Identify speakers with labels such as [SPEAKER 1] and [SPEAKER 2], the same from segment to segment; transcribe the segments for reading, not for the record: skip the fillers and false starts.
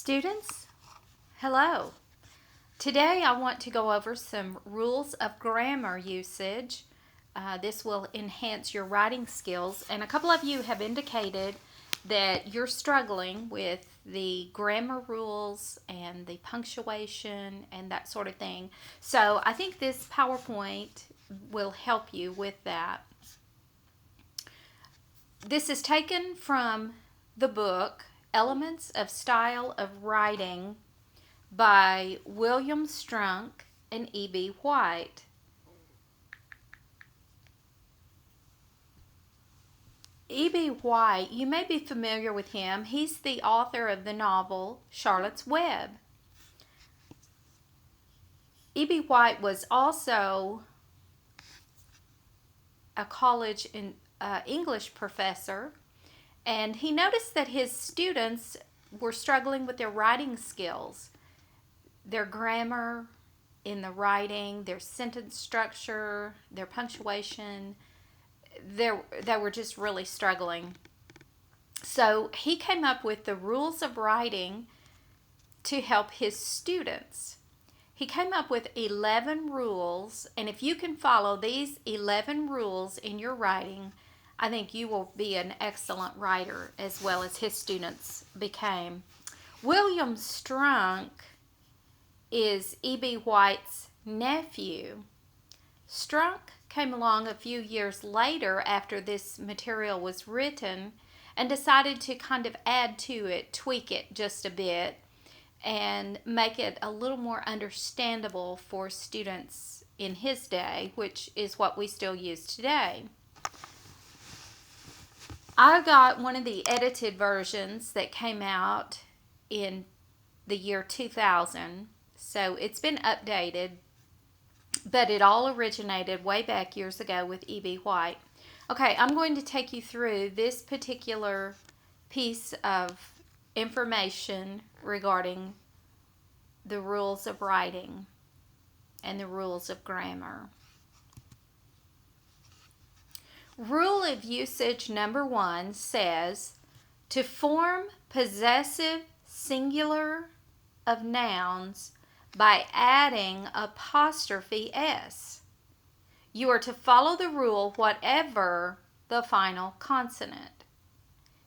[SPEAKER 1] Students, hello. Today I want to go over some rules of grammar usage. This will enhance your writing skills, and a couple of you have indicated that you're struggling with the grammar rules and the punctuation and that sort of thing. So I think this PowerPoint will help you with that. This is taken from the book Elements of Style of Writing by William Strunk and E.B. White. E.B. White, you may be familiar with him. He's the author of the novel Charlotte's Web. E.B. White was also a college English professor, and he noticed that his students were struggling with their writing skills, their grammar in the writing, their sentence structure, their punctuation. They were just really struggling. So he came up with the rules of writing to help his students. He came up with 11 rules, and if you can follow these 11 rules in your writing, I think you will be an excellent writer, as well as his students became. William Strunk is E.B. White's nephew. Strunk came along a few years later after this material was written and decided to kind of add to it, tweak it just a bit, and make it a little more understandable for students in his day, which is what we still use today. I got one of the edited versions that came out in the year 2000, so it's been updated, but it all originated way back years ago with E.B. White. Okay, I'm going to take you through this particular piece of information regarding the rules of writing and the rules of grammar. Rule of usage number 1 says to form possessive singular of nouns by adding apostrophe s. You are to follow the rule whatever the final consonant.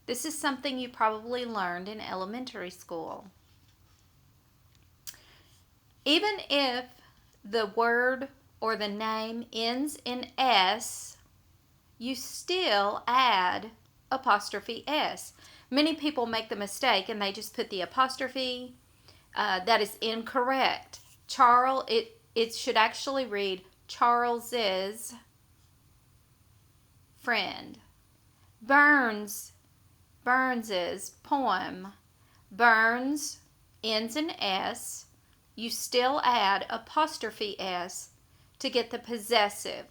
[SPEAKER 1] This is something you probably learned in elementary school. Even if the word or the name ends in s, you still add apostrophe s. Many people make the mistake and they just put the apostrophe. That is incorrect. It should actually read Charles's friend. Burns's poem. Burns ends in s. You still add apostrophe s to get the possessive.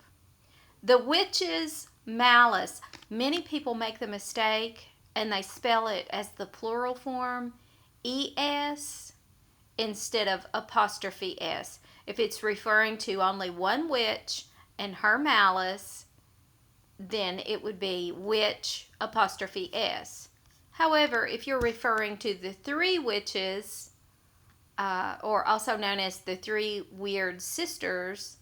[SPEAKER 1] The witch's malice. Many people make the mistake and they spell it as the plural form, es, instead of apostrophe s. If it's referring to only one witch and her malice, then it would be witch apostrophe s. However, if you're referring to the three witches, or also known as the three weird sisters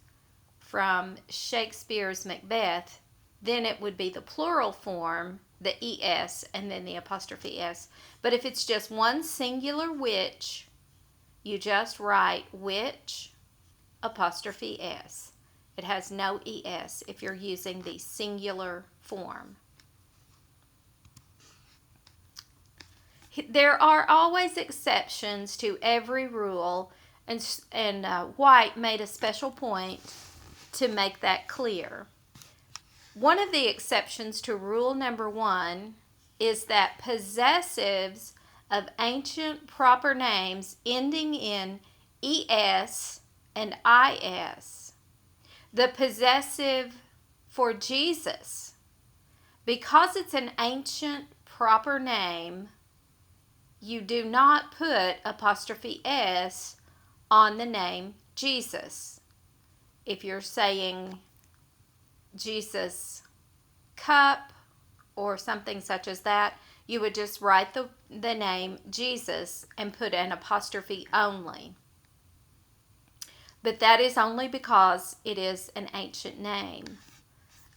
[SPEAKER 1] from Shakespeare's Macbeth, then it would be the plural form, the es, and then the apostrophe s. But if it's just one singular witch, you just write witch apostrophe s. It has no es if you're using the singular form. There are always exceptions to every rule, and White made a special point to make that clear. One of the exceptions to rule number 1 is that possessives of ancient proper names ending in es and is. The possessive for Jesus, because it's an ancient proper name, you do not put apostrophe s on the name Jesus. If you're saying Jesus cup or something such as that, you would just write the name Jesus and put an apostrophe only. But that is only because it is an ancient name.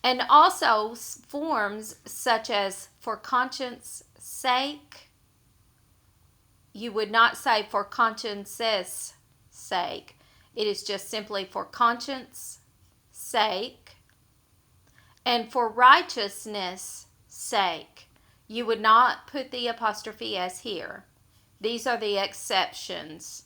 [SPEAKER 1] And also forms such as for conscience sake. You would not say for conscience's sake. It is just simply for conscience sake. And for righteousness sake. You would not put the apostrophe S here. These are the exceptions.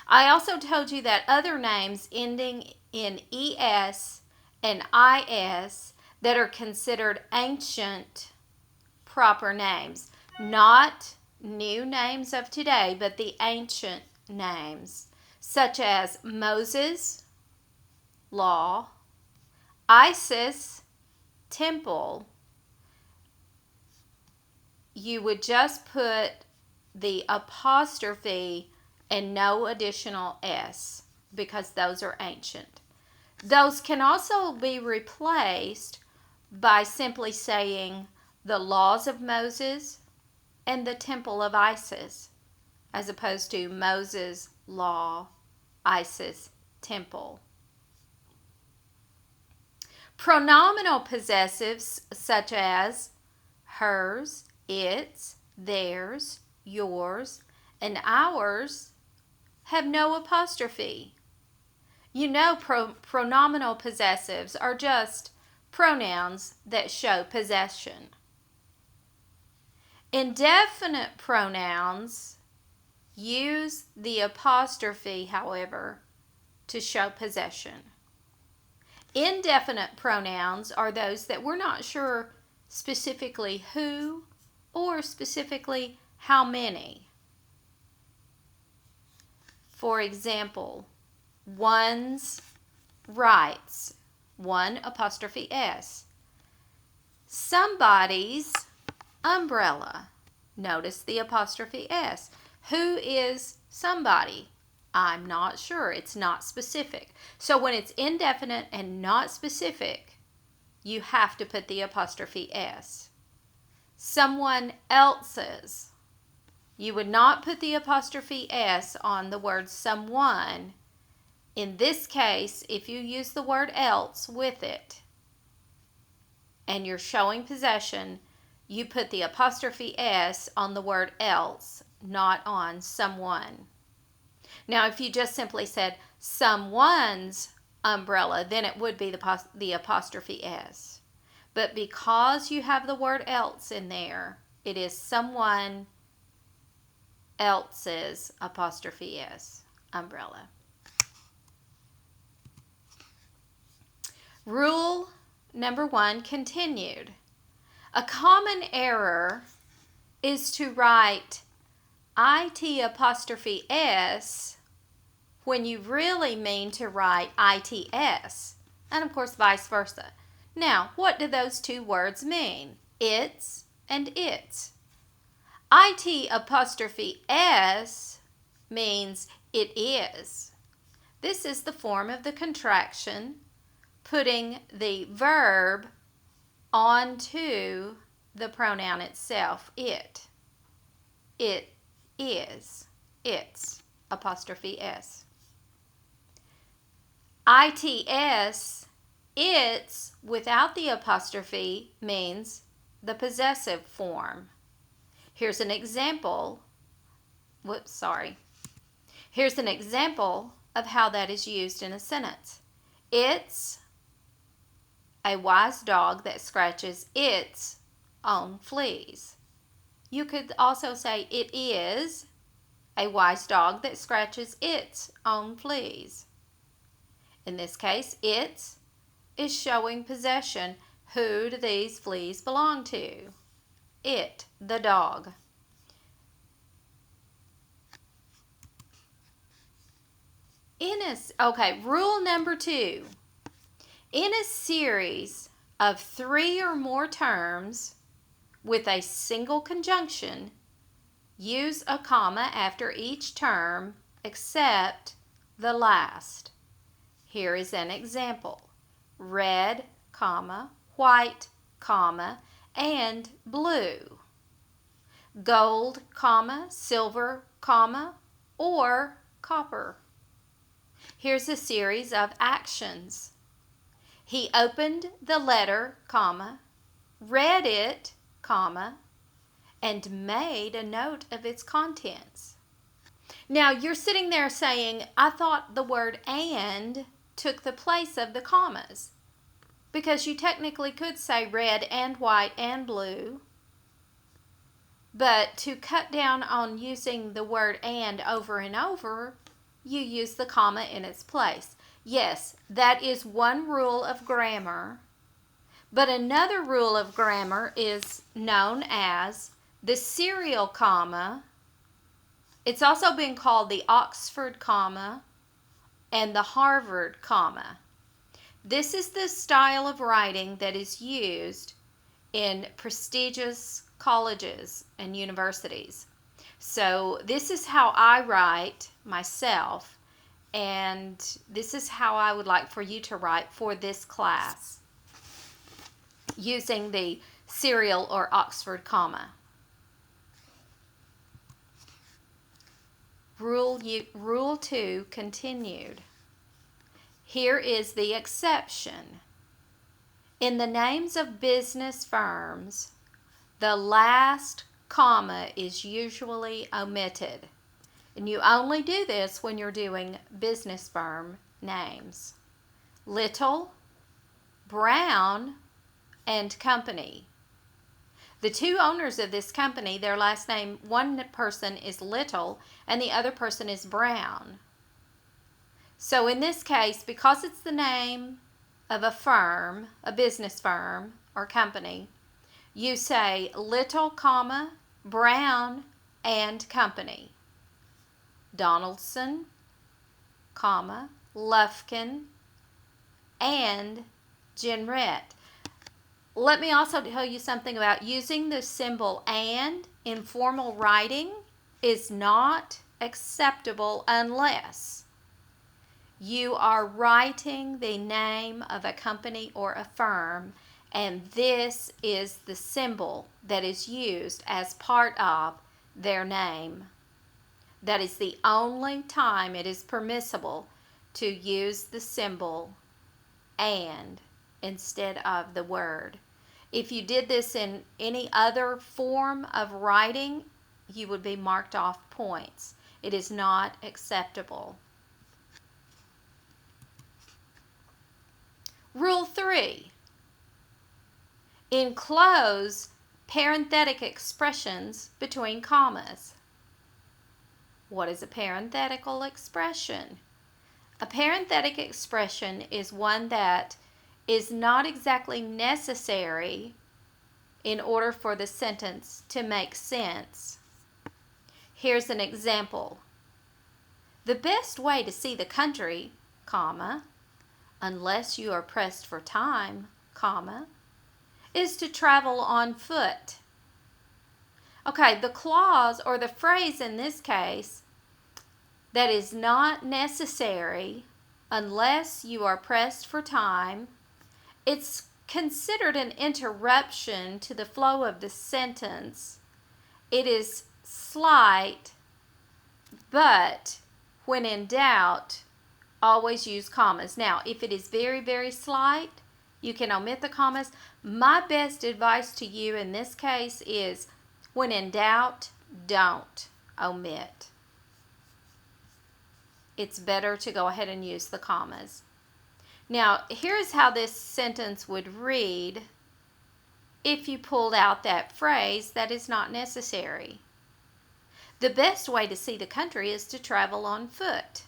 [SPEAKER 1] I also told you that other names ending in ES and IS that are considered ancient proper names, not new names of today, but the ancient names, such as Moses, law, Isis, temple. You would just put the apostrophe and no additional S because those are ancient. Those can also be replaced by simply saying the laws of Moses and the temple of Isis, as opposed to Moses, law, Isis, temple. Pronominal possessives such as hers, its, theirs, yours, and ours have no apostrophe. You know, pronominal possessives are just pronouns that show possession. Indefinite pronouns use the apostrophe, however, to show possession. Indefinite pronouns are those that we're not sure specifically who or specifically how many. For example, one's rights, one apostrophe S. Somebody's umbrella. Notice the apostrophe S. Who is somebody? I'm not sure. It's not specific. So when it's indefinite and not specific, you have to put the apostrophe S. Someone else's. You would not put the apostrophe S on the word someone. In this case, if you use the word else with it and you're showing possession, you put the apostrophe S on the word else, not on someone. Now, if you just simply said someone's umbrella, then it would be the apostrophe S. But because you have the word else in there, it is someone else's apostrophe S umbrella. Rule number 1 continued. A common error is to write IT apostrophe S when you really mean to write ITS, and of course vice versa. Now, what do those two words mean? It's and its. IT apostrophe S means it is. This is the form of the contraction, putting the verb onto the pronoun itself, it. It is, its, apostrophe S. ITS, its, without the apostrophe, means the possessive form. Here's an example. Here's an example of how that is used in a sentence. It's a wise dog that scratches its own fleas. You could also say it is a wise dog that scratches its own fleas. In this case, its is showing possession. Who do these fleas belong to? It, the dog. Rule number 2. In a series of 3 or more terms with a single conjunction, use a comma after each term except the last. Here is an example. Red, comma, white, comma, and blue. gold, comma, silver, comma, or copper. Here's a series of actions. He opened the letter, comma, read it, comma, and made a note of its contents. Now you're sitting there saying, I thought the word and took the place of the commas, because you technically could say red and white and blue, but to cut down on using the word and over, you use the comma in its place. Yes, that is one rule of grammar, but another rule of grammar is known as the serial comma. It's also been called the Oxford comma and the Harvard comma. This is the style of writing that is used in prestigious colleges and universities. So this is how I write myself, and this is how I would like for you to write for this class, using the serial or Oxford comma. Rule 2 continued. Here is the exception. In the names of business firms, the last comma is usually omitted. And you only do this when you're doing business firm names. Little, Brown, and Company. The two owners of this company, their last name, one person is Little and the other person is Brown. So in this case, because it's the name of a firm, a business firm or company, you say Little, comma, Brown, and Company. Donaldson, comma, Lufkin, and Jenrette. Let me also tell you something about using the symbol and in formal writing is not acceptable unless you are writing the name of a company or a firm, and this is the symbol that is used as part of their name. That is the only time it is permissible to use the symbol and instead of the word. If you did this in any other form of writing, you would be marked off points. It is not acceptable. Rule 3. Enclose parenthetic expressions between commas. What is a parenthetical expression? A parenthetic expression is one that is not exactly necessary in order for the sentence to make sense. Here's an example. The best way to see the country, comma, unless you are pressed for time, comma, is to travel on foot. Okay, the clause or the phrase in this case that is not necessary unless you are pressed for time, it's considered an interruption to the flow of the sentence. It is slight, but when in doubt, always use commas. Now, if it is very, very slight, you can omit the commas. My best advice to you in this case is, when in doubt, don't omit. It's better to go ahead and use the commas. Now, here's how this sentence would read if you pulled out that phrase that is not necessary. The best way to see the country is to travel on foot.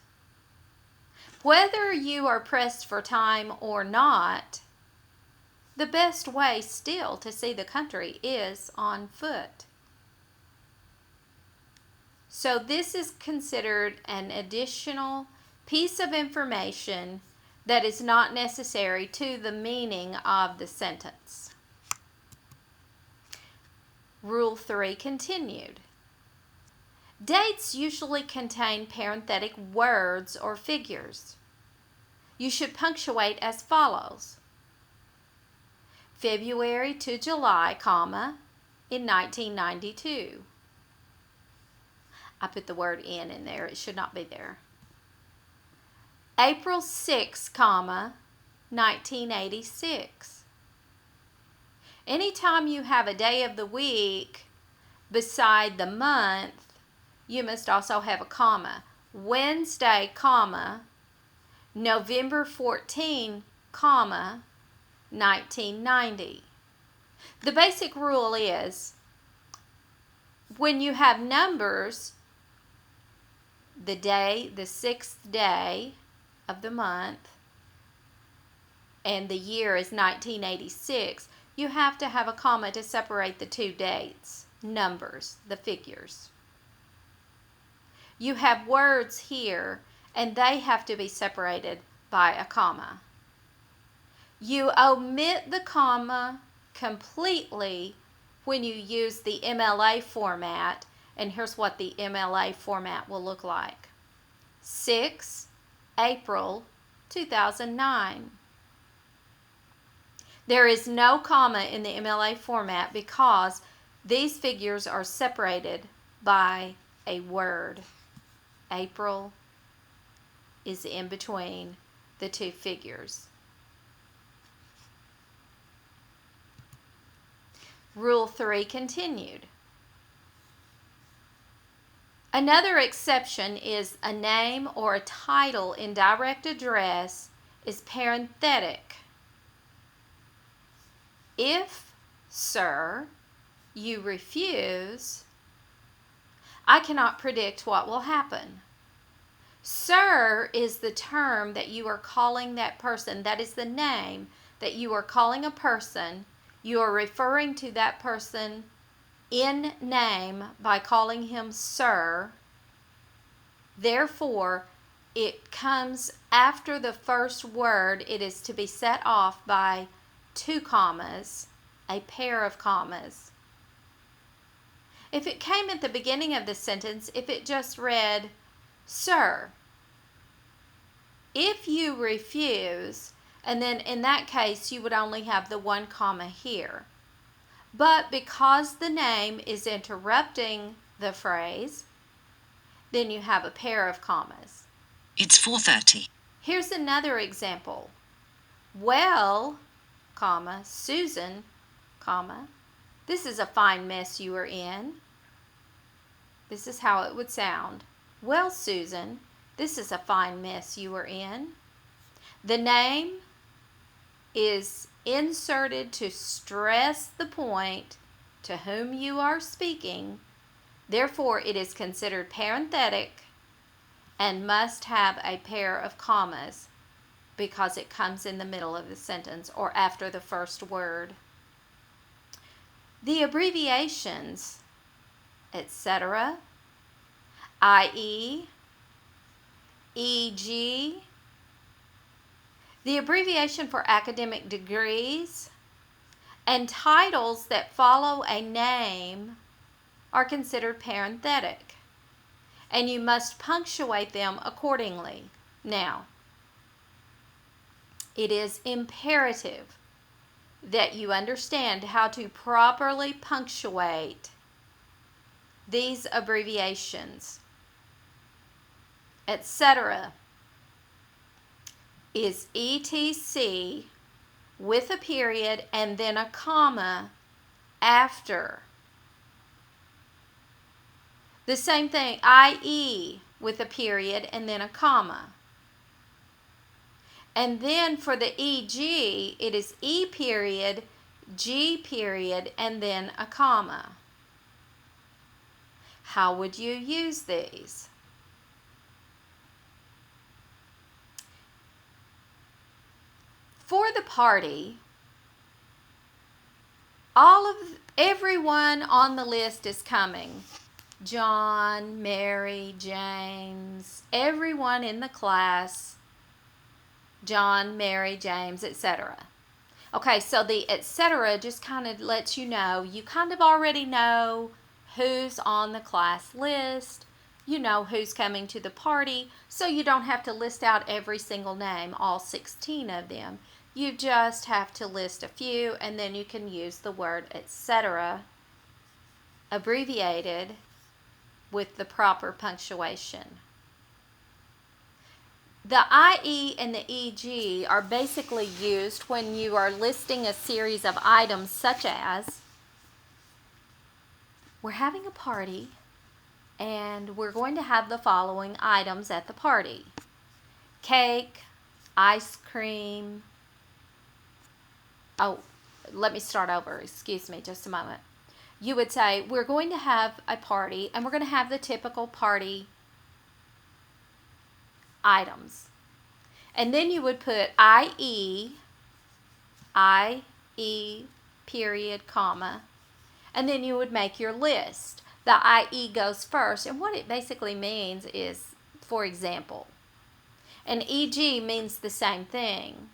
[SPEAKER 1] Whether you are pressed for time or not, the best way still to see the country is on foot. So this is considered an additional piece of information that is not necessary to the meaning of the sentence. Rule 3 continued. Dates usually contain parenthetic words or figures. You should punctuate as follows. February to July, comma, in 1992. I put the word in there. It should not be there. April 6, comma, 1986. Anytime you have a day of the week beside the month, you must also have a comma. Wednesday, comma, November 14, comma, 1990. The basic rule is when you have numbers, the day, the 6th day of the month, and the year is 1986, you have to have a comma to separate the two dates, numbers, the figures. You have words here, and they have to be separated by a comma. You omit the comma completely when you use the MLA format, and here's what the MLA format will look like. 6 April 2009. There is no comma in the MLA format because these figures are separated by a word. April is in between the two figures. Rule 3 continued. Another exception is a name or a title in direct address is parenthetic. If, sir, you refuse, I cannot predict what will happen. Sir is the term that you are calling that person. That is the name that you are calling a person. You are referring to that person in name by calling him sir. Therefore, it comes after the first word. It is to be set off by 2 commas, a pair of commas. If it came at the beginning of the sentence, if it just read, sir, if you refuse, and then in that case you would only have the 1 comma here. But because the name is interrupting the phrase, then you have a pair of commas.
[SPEAKER 2] It's 4:30.
[SPEAKER 1] Here's another example. Well, comma, Susan, comma, this is a fine mess you are in. This is how it would sound. Well, Susan, this is a fine mess you are in. The name is inserted to stress the point to whom you are speaking. Therefore, it is considered parenthetic and must have a pair of commas because it comes in the middle of the sentence or after the first word. The abbreviations, etc., i.e., e.g., the abbreviation for academic degrees, and titles that follow a name are considered parenthetic, and you must punctuate them accordingly. Now, it is imperative that you understand how to properly punctuate these abbreviations. Etc. is ETC with a period and then a comma after. The same thing, IE with a period and then a comma. And then for the EG, it is E period, G period, and then a comma. How would you use these? For the party, everyone on the list is coming. John, Mary, James, everyone in the class, John, Mary, James, etc. Okay, so the etc. just kind of lets you know, you kind of already know who's on the class list, you know who's coming to the party, so you don't have to list out every single name, all 16 of them. You just have to list a few, and then you can use the word etc., abbreviated, with the proper punctuation. The IE and the EG are basically used when you are listing a series of items such as, we're having a party and we're going to have the following items at the party: cake, ice cream. Oh, let me start over. Excuse me just a moment. You would say, we're going to have a party and we're going to have the typical party items. And then you would put IE, period, comma, and then you would make your list. The IE goes first, and what it basically means is, for example, and EG means the same thing.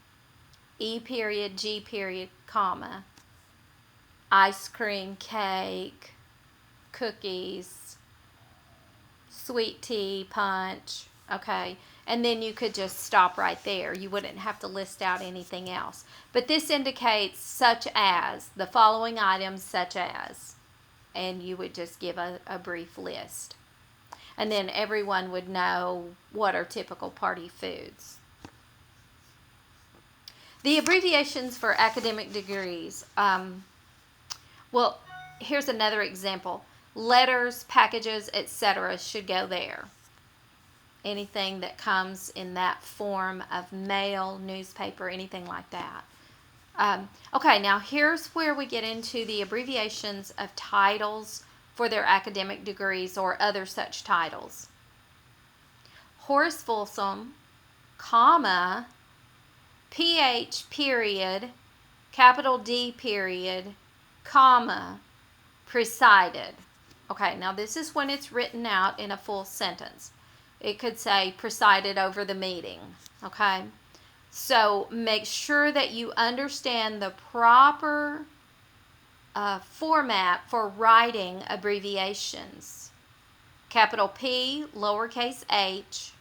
[SPEAKER 1] E period, G period, comma, ice cream, cake, cookies, sweet tea, punch, okay? And then you could just stop right there. You wouldn't have to list out anything else. But this indicates such as, the following items such as, and you would just give a brief list. And then everyone would know what are typical party foods. The abbreviations for academic degrees. Well, here's another example. Letters, packages, etc. should go there. Anything that comes in that form of mail, newspaper, anything like that. Okay, now here's where we get into the abbreviations of titles for their academic degrees or other such titles. Horace Folsom, comma, PH period, capital D period, comma, presided. Okay, now this is when it's written out in a full sentence. It could say presided over the meeting, okay? So make sure that you understand the proper format for writing abbreviations. Capital P, lowercase h,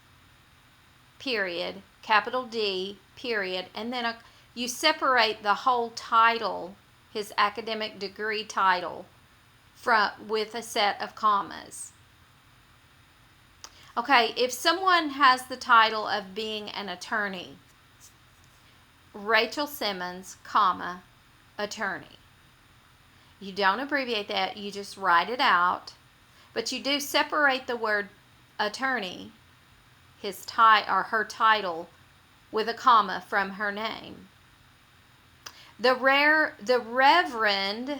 [SPEAKER 1] period, capital D, period, and then you separate the whole title, his academic degree title, with a set of commas. Okay, if someone has the title of being an attorney, Rachel Simmons, comma, attorney. You don't abbreviate that, you just write it out, but you do separate the word attorney, his or her title, with a comma from her name. The Reverend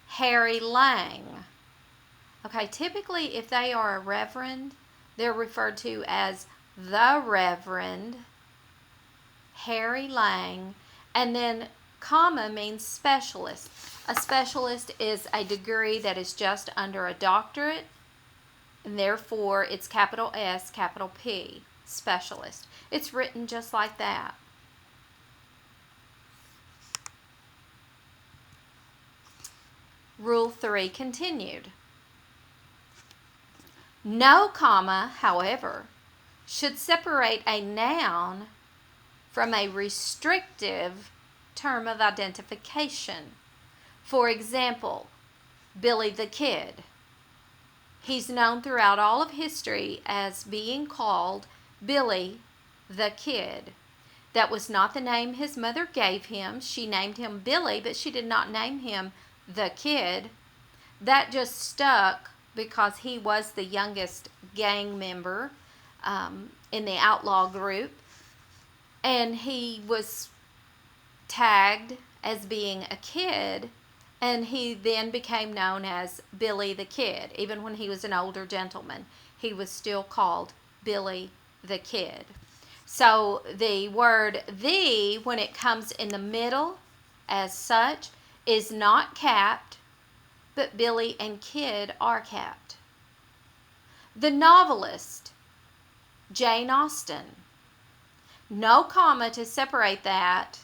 [SPEAKER 1] Harry Lang. Okay, typically if they are a reverend, they're referred to as the Reverend Harry Lang, and then comma means specialist. A specialist is a degree that is just under a doctorate, and therefore it's capital S, capital P, specialist. It's written just like that. Rule 3 continued. No comma, however, should separate a noun from a restrictive term of identification. For example, Billy the Kid. He's known throughout all of history as being called Billy the Kid. That was not the name his mother gave him. She named him Billy, but she did not name him the Kid. That just stuck because he was the youngest gang member in the outlaw group, and he was tagged as being a kid, and he then became known as Billy the Kid. Even when he was an older gentleman, he was still called Billy the Kid. So the word "the," when it comes in the middle as such, is not capped, but Billy and Kid are capped. The novelist, Jane Austen. No comma to separate that.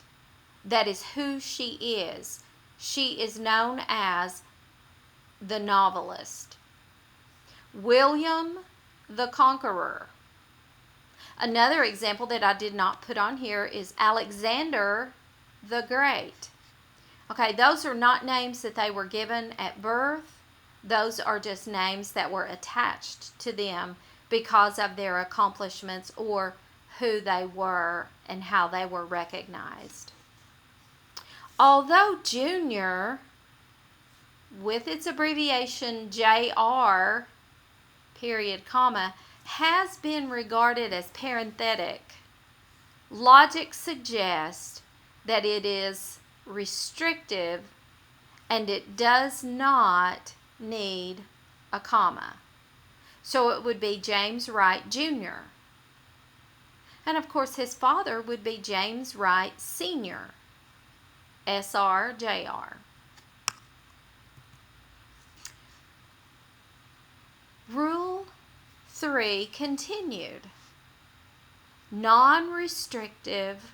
[SPEAKER 1] That is who she is. She is known as the novelist. William the Conqueror. Another example that I did not put on here is Alexander the Great. Okay, those are not names that they were given at birth. Those are just names that were attached to them because of their accomplishments or who they were and how they were recognized. Although junior, with its abbreviation JR, period, comma, has been regarded as parenthetic, logic suggests that it is restrictive and it does not need a comma. So it would be James Wright Jr. And of course his father would be James Wright Sr. SR, JR. Rule 3 continued. Non-restrictive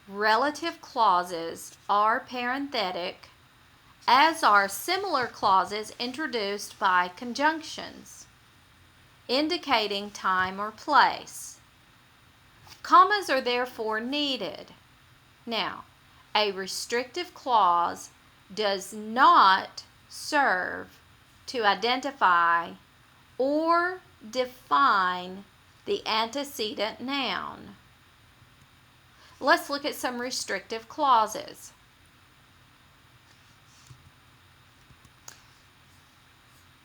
[SPEAKER 1] relative clauses are parenthetic, as are similar clauses introduced by conjunctions, indicating time or place. Commas are therefore needed. Now, a restrictive clause does not serve to identify or define the antecedent noun. Let's look at some restrictive clauses.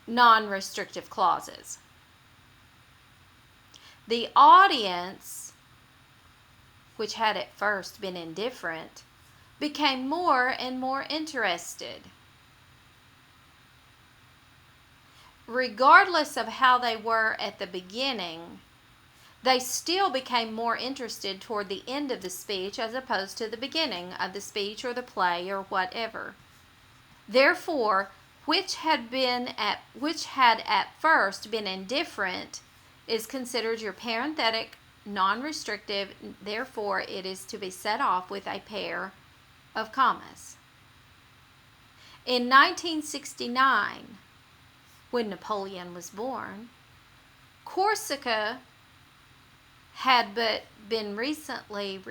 [SPEAKER 1] Non-restrictive clauses. The audience, which had at first been indifferent, became more and more interested. Regardless of how they were at the beginning, they still became more interested toward the end of the speech as opposed to the beginning of the speech or the play or whatever. Therefore, which had at first been indifferent is considered your parenthetic, non-restrictive, therefore it is to be set off with a pair of commas. In 1969, when Napoleon was born, Corsica had but been recently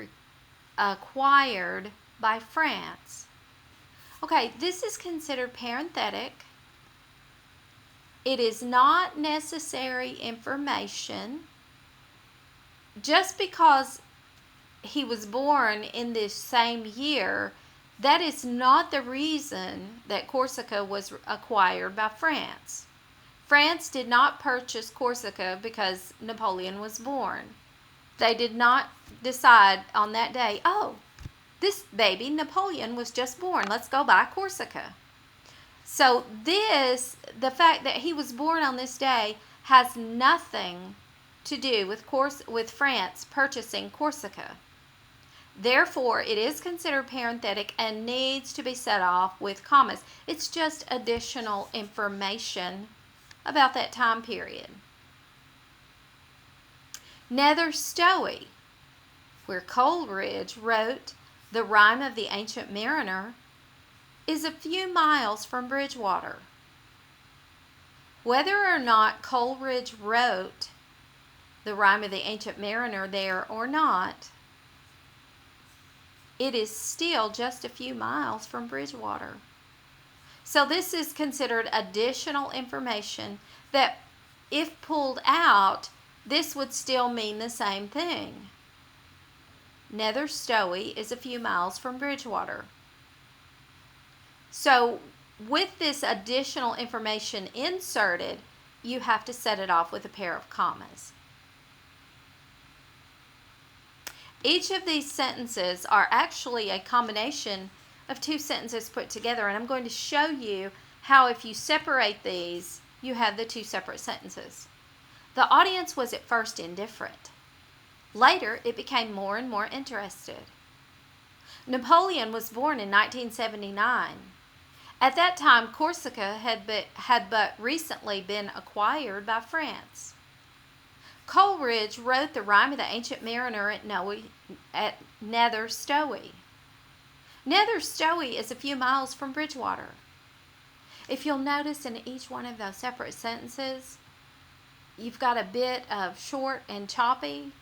[SPEAKER 1] acquired by France. Okay, this is considered parenthetic. It is not necessary information. Just because he was born in this same year, that is not the reason that Corsica was acquired by France. France did not purchase Corsica because Napoleon was born. They did not decide on that day, oh, this baby Napoleon was just born, let's go buy Corsica. So the fact that he was born on this day has nothing to do with France purchasing Corsica. Therefore, it is considered parenthetic and needs to be set off with commas. It's just additional information about that time period. Nether Stowey, where Coleridge wrote The Rime of the Ancient Mariner, is a few miles from Bridgewater. Whether or not Coleridge wrote The Rime of the Ancient Mariner there or not, it is still just a few miles from Bridgewater. So this is considered additional information that, if pulled out, this would still mean the same thing. Nether Stowey is a few miles from Bridgewater. So with this additional information inserted, you have to set it off with a pair of commas. Each of these sentences are actually a combination of two sentences put together, and I'm going to show you how, if you separate these, you have the two separate sentences. The audience was at first indifferent. Later, it became more and more interested. Napoleon was born in 1979. At that time, Corsica had but recently been acquired by France. Coleridge wrote The Rime of the Ancient Mariner at Nether Stowey. Nether Stowey is a few miles from Bridgewater. If you'll notice in each one of those separate sentences, you've got a bit of short and choppy,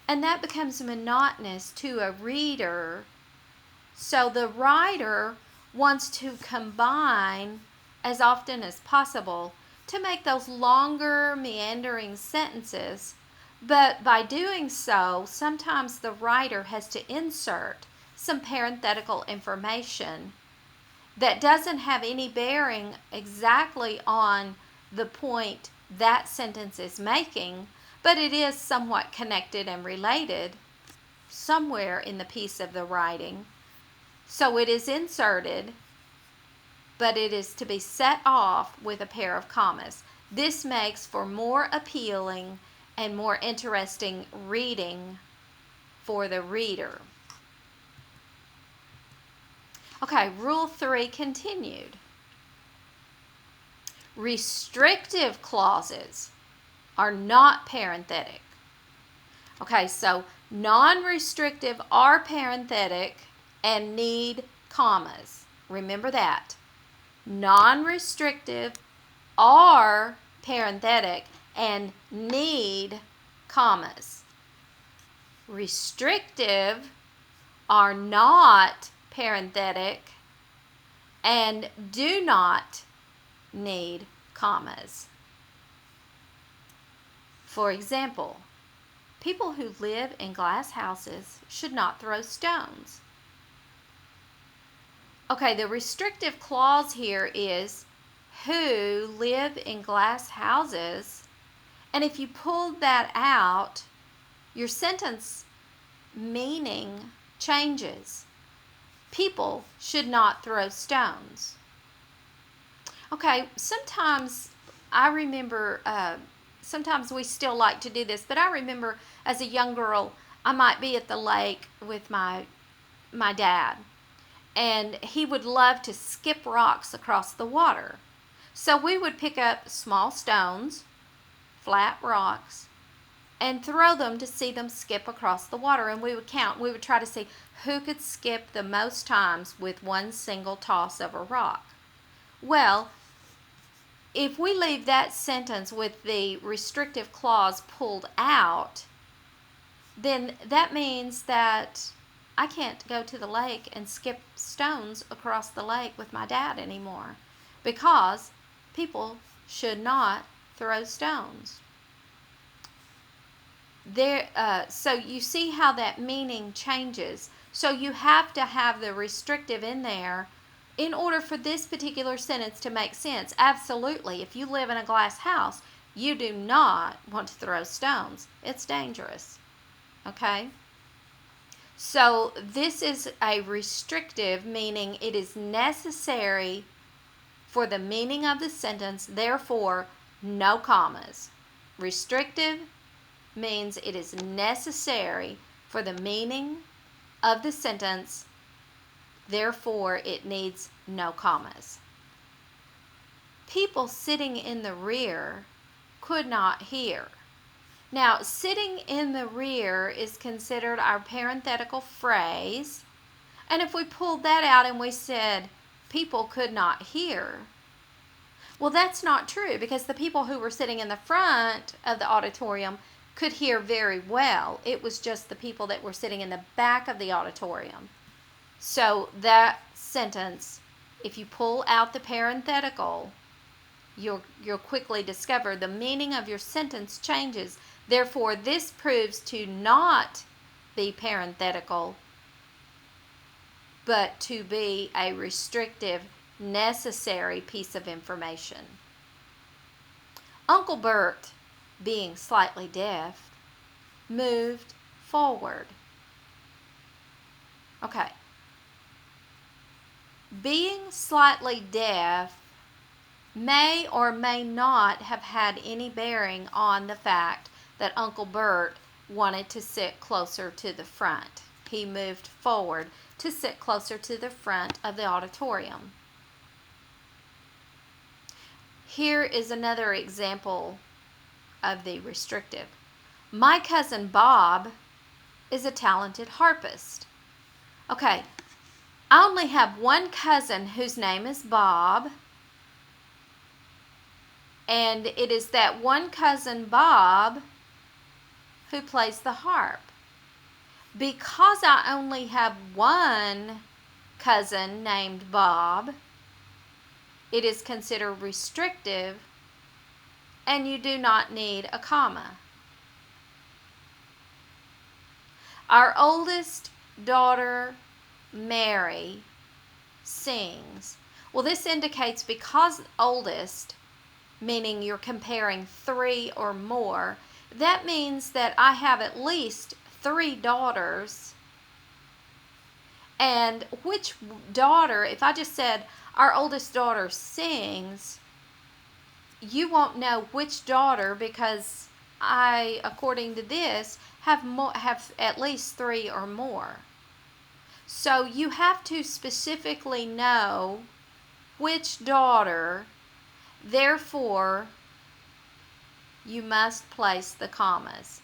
[SPEAKER 1] and that becomes monotonous to a reader. So the writer wants to combine as often as possible to make those longer, meandering sentences, but by doing so, sometimes the writer has to insert some parenthetical information that doesn't have any bearing exactly on the point that sentence is making, but it is somewhat connected and related somewhere in the piece of the writing. So it is inserted, but it is to be set off with a pair of commas. This makes for more appealing and more interesting reading for the reader. Okay, Rule 3 continued. Restrictive clauses are not parenthetic. Okay, so non-restrictive are parenthetic and need commas. Remember that. Non-restrictive are parenthetic and need commas. Restrictive are not parenthetic and do not need commas. For example, people who live in glass houses should not throw stones. Okay, the restrictive clause here is who live in glass houses, and if you pulled that out, your sentence meaning changes. People should not throw stones. Okay, sometimes I remember, sometimes we still like to do this, but I remember as a young girl, I might be at the lake with my dad, and he would love to skip rocks across the water. So we would pick up small stones, flat rocks, and throw them to see them skip across the water, and we would count. We would try to see who could skip the most times with one single toss of a rock. Well, if we leave that sentence with the restrictive clause pulled out, then that means that I can't go to the lake and skip stones across the lake with my dad anymore, because people should not throw stones. So you see how that meaning changes. So you have to have the restrictive in there in order for this particular sentence to make sense. Absolutely. If you live in a glass house, you do not want to throw stones. It's dangerous. Okay? So this is a restrictive, meaning it is necessary for the meaning of the sentence, therefore no commas. Restrictive means it is necessary for the meaning of the sentence, therefore it needs no commas. People sitting in the rear could not hear. Now, sitting in the rear is considered our parenthetical phrase, and if we pulled that out and we said people could not hear, well, that's not true, because the people who were sitting in the front of the auditorium could hear very well. It was just the people that were sitting in the back of the auditorium. So that sentence, if you pull out the parenthetical, you'll quickly discover the meaning of your sentence changes. Therefore, this proves to not be parenthetical, but to be a restrictive, necessary piece of information. Uncle Bert, being slightly deaf, moved forward. Okay. Being slightly deaf may or may not have had any bearing on the fact that Uncle Bert wanted to sit closer to the front. He moved forward to sit closer to the front of the auditorium. Here is another example of the restrictive. My cousin Bob is a talented harpist. Okay, I only have one cousin whose name is Bob, and it is that one cousin Bob who plays the harp. Because I only have one cousin named Bob, it is considered restrictive and you do not need a comma. Our oldest daughter, Mary, sings. Well, this indicates because oldest, meaning you're comparing 3 or more, that means that I have at least 3 daughters. And which daughter, if I just said our oldest daughter sings, you won't know which daughter because I, according to this, have at least 3 or more. So you have to specifically know which daughter, therefore you must place the commas.